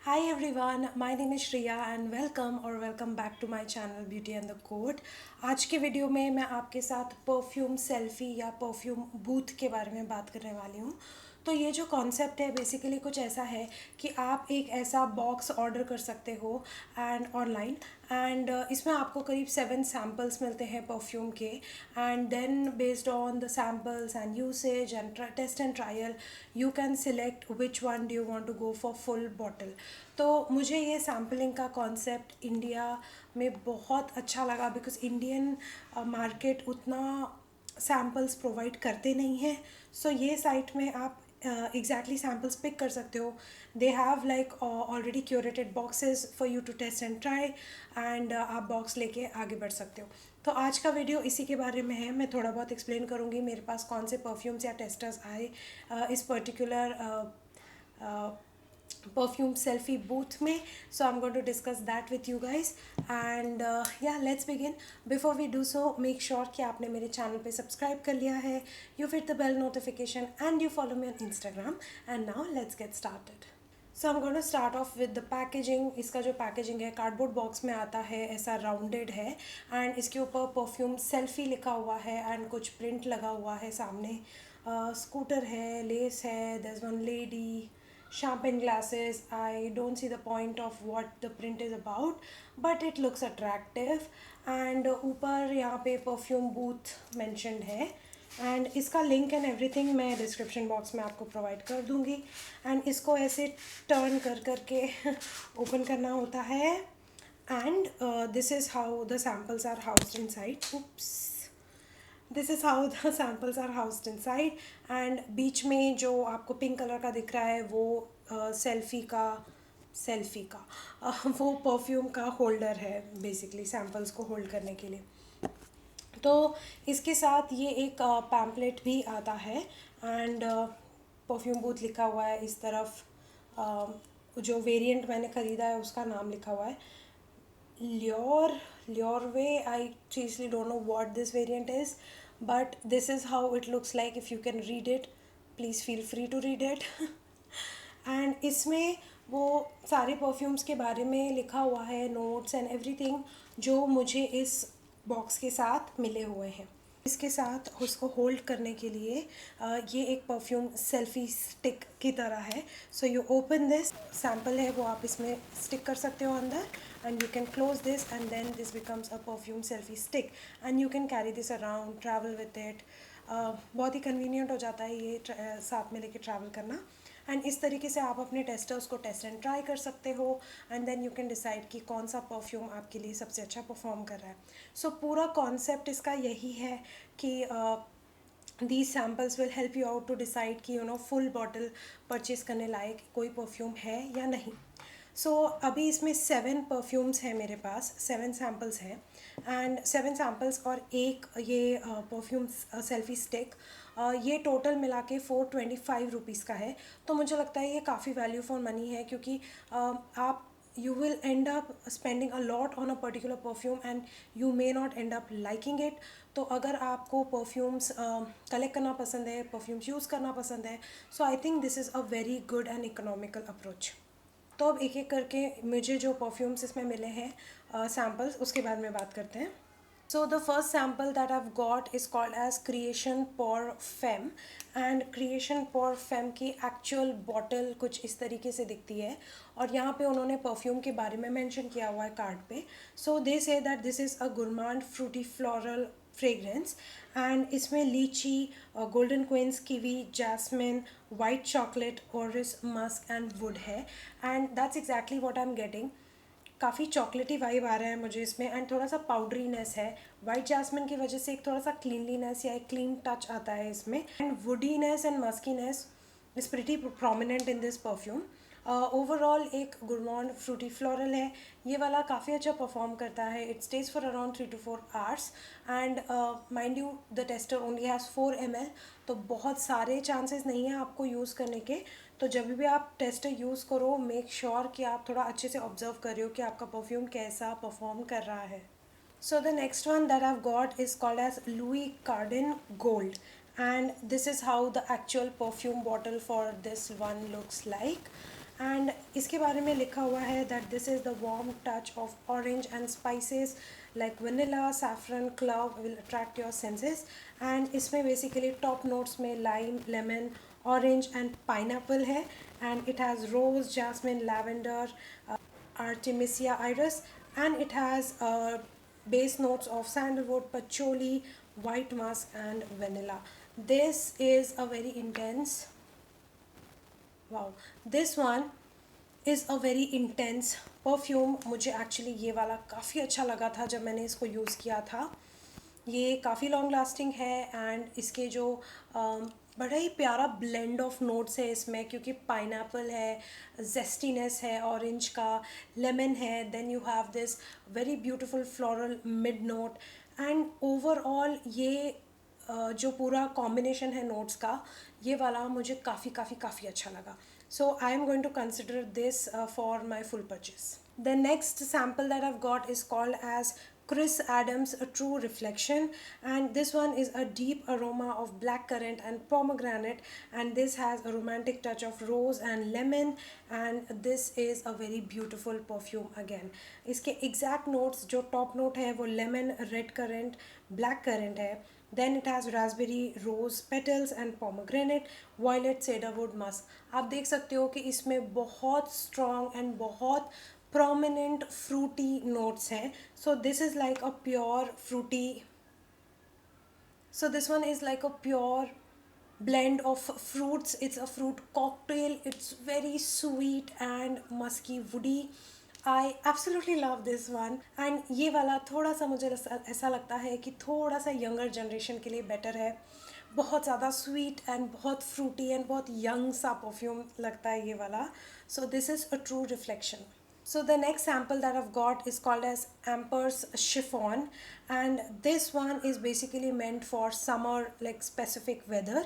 Hi everyone, my name is Shriya and welcome back to my channel Beauty and the Code। आज के video में मैं आपके साथ परफ्यूम सेल्फी या परफ्यूम बूथ के बारे में बात करने वाली हूँ। तो ये जो कॉन्सेप्ट है बेसिकली कुछ ऐसा है कि आप एक ऐसा बॉक्स ऑर्डर कर सकते हो एंड ऑनलाइन एंड इसमें आपको करीब 7 सैम्पल्स मिलते हैं परफ्यूम के and then based on the samples and usage and test and trial you can select which one do you want to go for full bottle. तो मुझे ये सैम्पलिंग का कॉन्सेप्ट इंडिया में बहुत अच्छा लगा बिकॉज इंडियन मार्केट उतना samples provide करते नहीं हैं। सो ये साइट में आप एग्जैक्टली सैम्पल्स पिक कर सकते हो। They have like already curated boxes for you to test and try and आप बॉक्स लेके आगे बढ़ सकते हो। तो आज का वीडियो इसी के बारे में है। मैं थोड़ा बहुत एक्सप्लेन करूँगी मेरे पास कौन से परफ्यूम्स या टेस्टर्स आए इस particular perfume selfie booth mein. So I'm going to discuss that with you guys and yeah, let's begin. Before we do so, make sure कि आपने मेरे चैनल पे सब्सक्राइब कर लिया है, you hit the bell notification and you follow me on Instagram. And now let's get started. So I'm going to start off with the packaging. इसका जो packaging है कार्डबोर्ड बॉक्स में आता है, ऐसा राउंडेड है एंड इसके ऊपर परफ्यूम सेल्फी लिखा हुआ है एंड कुछ प्रिंट लगा हुआ है सामने। स्कूटर है, लेस है, there is one lady, champagne glasses. I don't see the point of what the print is about, but it looks attractive. And ऊपर यहाँ पे perfume booth mentioned है एंड इसका लिंक एंड एवरीथिंग मैं description box में आपको provide कर दूँगी। एंड इसको ऐसे टर्न कर करके ओपन करना होता है and this is how the samples are housed inside. Oops, this is how the samples are housed inside and बीच में जो आपको पिंक कलर का दिख रहा है वो वो परफ्यूम का होल्डर है, बेसिकली सैम्पल्स को होल्ड करने के लिए। तो इसके साथ ये एक पैम्पलेट भी आता है एंड परफ्यूम बूथ लिखा हुआ है इस तरफ। जो वेरिएंट मैंने ख़रीदा है उसका नाम लिखा हुआ है Liorway. I seriously don't know what this variant is, but this is how it looks like. If you can read it, please feel free to read it. And इसमें वो सारे परफ्यूम्स के बारे में लिखा हुआ है, नोट्स एंड एवरीथिंग जो मुझे इस बॉक्स के साथ मिले हुए हैं। इसके साथ उसको होल्ड करने के लिए ये एक परफ्यूम सेल्फी स्टिक की तरह है। So you open this, sample है वो आप इसमें स्टिक कर सकते हो अंदर and you can close this and then this becomes a perfume selfie stick and you can carry this around, travel with it. बहुत ही कन्वीनियंट हो जाता है ये साथ में लेके ट्रैवल करना। एंड इस तरीके से आप अपने टेस्टर्स को टेस्ट एंड ट्राई कर सकते हो and then you can decide कि कौन सा परफ्यूम आपके लिए सबसे अच्छा परफॉर्म कर रहा है। सो पूरा कॉन्सेप्ट इसका यही है कि these samples will help you out to decide कि फुल बॉटल परचेज करने लायक कोई परफ्यूम है या नहीं। अभी इसमें 7 परफ्यूम्स हैं, मेरे पास 7 सैम्पल्स हैं एंड 7 सैम्पल्स और एक ये परफ्यूम सेल्फी स्टिक, ये टोटल मिला के 425 रुपीज़ का है। तो मुझे लगता है ये काफ़ी वैल्यू फॉर मनी है क्योंकि आप you will end up spending a lot on a particular perfume and you may not end up liking it. तो अगर आपको परफ्यूम्स कलेक्ट करना पसंद है, परफ्यूम्स यूज़ करना पसंद है, so I think this is a very good and economical approach. तो अब एक एक करके मुझे जो परफ्यूम्स इसमें मिले हैं सैम्पल्स, उसके बारे में बात करते हैं। So the first sample that I've got is called as Creation Pour Femme and Creation Pour Femme की एक्चुअल बॉटल कुछ इस तरीके से दिखती है और यहाँ पे उन्होंने परफ्यूम के बारे में मेंशन किया हुआ है कार्ड पे। So they say that this is a gourmand fruity floral fragrance and इसमें lychee, golden quince, kiwi, jasmine, white chocolate, orris, musk and wood है and that's exactly what I am getting. काफ़ी chocolatey vibe आ रहा है मुझे इसमें and थोड़ा सा powderiness है। वाइट जैस्मिन की वजह से एक थोड़ा सा क्लीनलीनेस या एक क्लीन टच आता है इसमें and woodiness and muskiness is pretty prominent in this perfume. Overall एक गुरमांड फ्रूटी फ्लोरल है। ये वाला काफ़ी अच्छा परफॉर्म करता है। It stage for around 3 to 4 hours and mind you the tester only has 4 ml, तो बहुत सारे चांसेस नहीं है आपको यूज़ करने के। तो जब भी आप टेस्टर यूज़ करो मेक श्योर कि आप थोड़ा अच्छे से ऑब्जर्व कर रहे हो कि आपका परफ्यूम कैसा परफॉर्म कर रहा है। So the next one that I've got is called as Louis Cardin Gold and this is how the actual perfume bottle for this one looks like and इसके बारे में लिखा हुआ है that this is the warm touch of orange and spices like vanilla saffron clove will attract your senses. And इसमें basically top notes में lime lemon orange and pineapple है। And it has rose jasmine lavender Artemisia iris, and it has base notes of sandalwood, patchouli, white musk, and vanilla. This is a very intense, wow, this one is a very intense perfume. मुझे actually ये वाला काफ़ी अच्छा लगा था जब मैंने इसको यूज़ किया था। ये काफ़ी लॉन्ग लास्टिंग है एंड इसके जो बड़ा ही प्यारा ब्लेंड ऑफ नोट्स है इसमें, क्योंकि पाइनएप्पल है, जेस्टीनेस है ऑरेंज का, लेमन है, then you have this very beautiful floral mid note. And overall ये जो पूरा कॉम्बिनेशन है नोट्स का, ये वाला मुझे काफ़ी काफ़ी काफ़ी अच्छा लगा. So I am going to consider this for my full purchase. The next sample that I've got is called as Chris Adams A True Reflection, and this one is a deep aroma of blackcurrant and pomegranate, and this has a romantic touch of rose and lemon, and this is a very beautiful perfume again. इसके exact notes जो top note है वो lemon, red currant, black currant है. Then it has raspberry, rose petals and pomegranate, violet, cedarwood, musk. आप देख सकते हो कि इसमें बहुत strong and बहुत prominent fruity notes हैं. So this is like a pure fruity. So this one is like a pure blend of fruits. It's a fruit cocktail. It's very sweet and musky, woody. I absolutely love this one. And ये वाला थोड़ा सा मुझे ऐसा लगता है कि थोड़ा सा यंगर जनरेशन के लिए बेटर है. बहुत ज़्यादा स्वीट एंड बहुत फ्रूटी एंड बहुत यंग सा परफ्यूम लगता है ये वाला. So this is a true reflection. So the next sample that I've got is called as Amper's Chiffon, and this one is basically meant for summer like specific weather.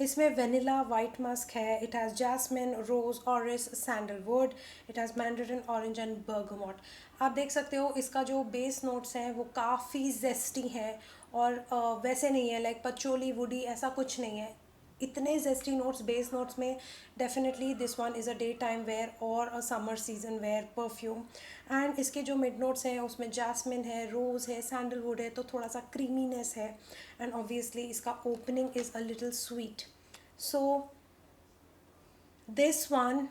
इसमें vanilla, white musk है, it has jasmine, rose, orris, sandalwood, it has mandarin orange and bergamot. आप देख सकते हो इसका जो base notes हैं वो काफ़ी जेस्टी हैं और वैसे नहीं है लाइक पचोली वुडी ऐसा कुछ नहीं है. इतने जेस्टी नोट्स बेस नोट्स में definitely this one is a day time wear और a summer season wear perfume. And इसके जो मिड नोट्स हैं उसमें जैस्मिन है, रोज़ है, सैंडलवुड है, तो थोड़ा सा क्रीमीनेस है. एंड ऑब्वियसली इसका opening is a little sweet. So this one,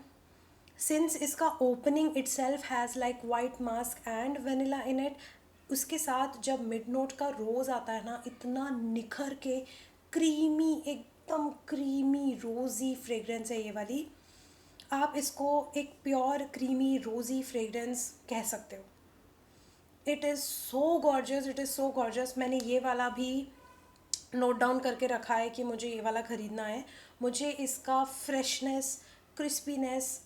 since इसका opening itself has like white musk and vanilla in it, उसके साथ जब मिड नोट का रोज़ आता है ना, इतना निखर के क्रीमी, एकदम क्रीमी रोज़ी फ्रेगरेंस है ये वाली. आप इसको एक प्योर क्रीमी रोज़ी फ्रेगरेंस कह सकते हो. It is so gorgeous, it is so gorgeous. मैंने ये वाला भी नोट डाउन करके रखा है कि मुझे ये वाला ख़रीदना है. मुझे इसका फ्रेशनेस, क्रिस्पीनेस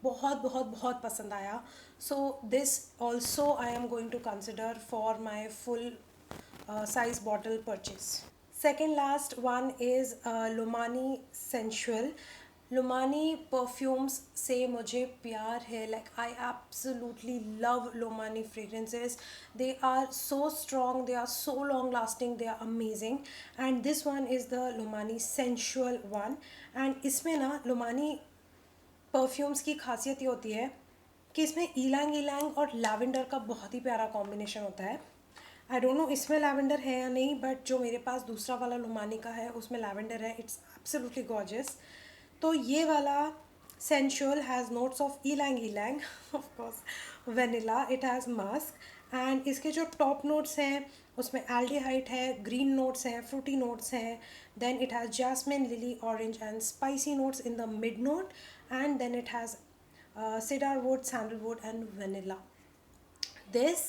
बहुत बहुत बहुत पसंद आया. So this also I am going to consider for my full size bottle purchase. Second last one is Lumani Sensual. Lumani perfumes से मुझे प्यार है. Like I absolutely love Lumani fragrances. They are so strong, they are so long lasting, they are amazing. And this one is the Lumani Sensual one. And इसमें ना Lumani perfumes की खासियत ये होती है कि इसमें इलांग इलांग और लैवेंडर का बहुत ही प्यारा कॉम्बिनेशन होता है. आई डोंट नो इसमें लैवेंडर है या नहीं, बट जो मेरे पास दूसरा वाला लुमानी का है उसमें लैवेंडर है. It's absolutely gorgeous. तो ये वाला sensual has notes of ylang ylang, of course vanilla, it has musk. And इसके जो टॉप नोट्स हैं उसमें एल्डिहाइड है, ग्रीन नोट्स हैं, फ्रूटी नोट्स हैं. Then it has jasmine, lily, orange and spicy notes in the mid note. And then it has cedarwood, sandalwood and vanilla. This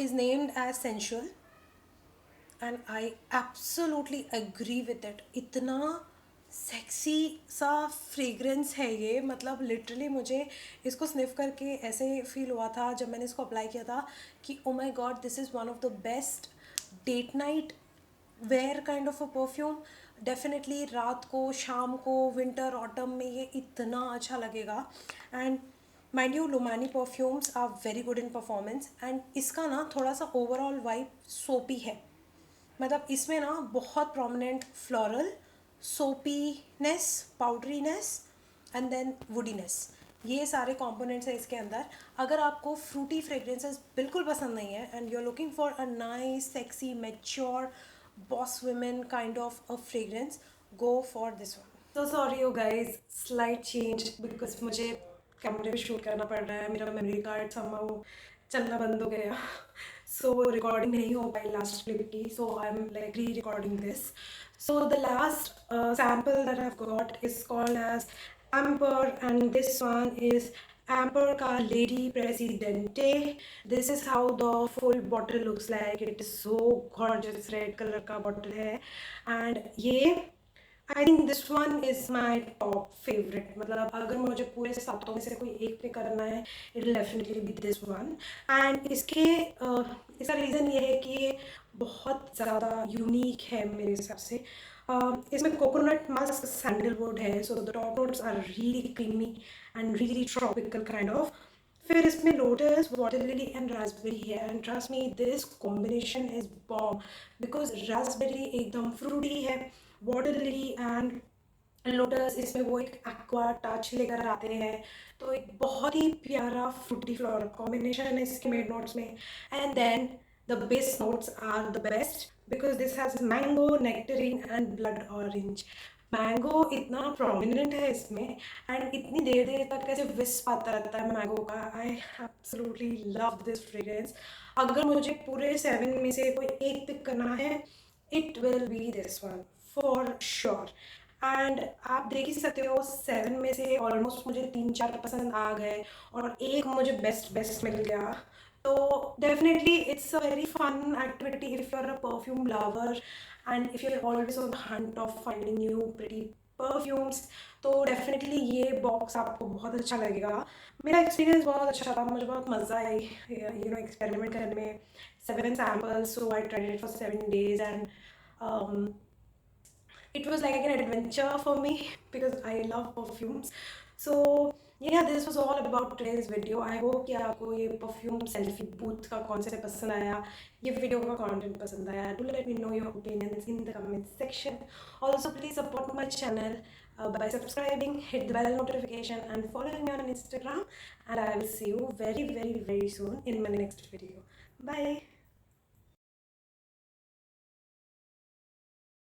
is named as sensual and I absolutely agree with it. इतना sexy सा fragrance है ये, मतलब literally मुझे इसको sniff करके ऐसे feel हुआ था जब मैंने इसको अप्लाई किया था कि oh my God, this is one of the best date night wear kind of a perfume. Definitely रात को, शाम को, विंटर ऑटम में ये इतना अच्छा लगेगा. And mind you, Lumani perfumes are very good in performance. And इसका ना थोड़ा सा ओवरऑल वाइब सोपी है. मतलब इसमें ना बहुत prominent floral, soapiness, powderiness and then woodiness, ये सारे कंपोनेंट्स है इसके अंदर. अगर आपको फ्रूटी फ्रेग्रेंसेस बिल्कुल पसंद नहीं है and you are looking for a nice sexy mature boss women kind of a fragrance, go for this one. तो सॉरी हो गाइज, स्लाइट चेंज बिकॉज मुझे कैमरे पे शूट करना पड़ रहा है, मेरा मेमोरी कार्ड समहाउ चलना बंद हो गया. सो रिकॉर्डिंग नहीं हो पाई लास्ट क्लिप की, so I am like rerecording this. So the last sample that I've got is called as Amber, and this one is Amber ka Lady Presidente. This is how the full bottle looks like. It is so gorgeous, red color का bottle है. And ये आई think this one is my top favourite. मतलब अगर मुझे पूरे सातों में से कोई एक पे करना है, it will definitely be this one. And इसका रीज़न ये है कि ये बहुत ज़्यादा यूनिक है मेरे हिसाब से. इसमें कोकोनट मस्क सैंडलवुड है, so the top notes are really creamy and really tropical kind of. फिर इसमें lotus, water lily and raspberry है. And trust me, this combination is bomb because raspberry एकदम फ्रूटी है, वाटर लिली एंड लोटस इसमें वो एक aqua touch लेकर आते हैं. तो एक बहुत ही प्यारा फ्रूटी फ्लोरल कॉम्बिनेशन है इसके मिड नोट्स में. And then the base notes are the best because this has mango, nectarine and blood orange. Mango इतना प्रोमिनेंट है इसमें एंड इतनी देर देर तक कैसे विस्प आता रहता है मैंगो का. I absolutely love this fragrance. अगर मुझे पूरे 7 में से कोई एक पिक करना है, it will be this one for sure. And आप देख ही सकते हो 7 में से ऑलमोस्ट मुझे 3-4 पसंद आ गए और एक मुझे बेस्ट बेस्ट मिल गया. तो definitely it's a very fun activity if you are a perfume lover and if you are always on the hunt of finding new pretty perfumes. तो डेफिनेटली ये बॉक्स आपको बहुत अच्छा लगेगा. मेरा एक्सपीरियंस बहुत अच्छा था, मुझे बहुत मज़ा आई एक्सपेरिमेंट करने में. 7 samples, so I tried it for 7 days, and it was like an adventure for me because I love perfumes. So yeah, this was all about today's video. I hope कि आपको ये perfume selfie booth का concept पसंद आया, ये video का content पसंद आया. Do let me know your opinions in the comment section. Also, please support my channel by subscribing, hit the bell notification, and following me on Instagram. And I will see you very, very, very soon in my next video. Bye.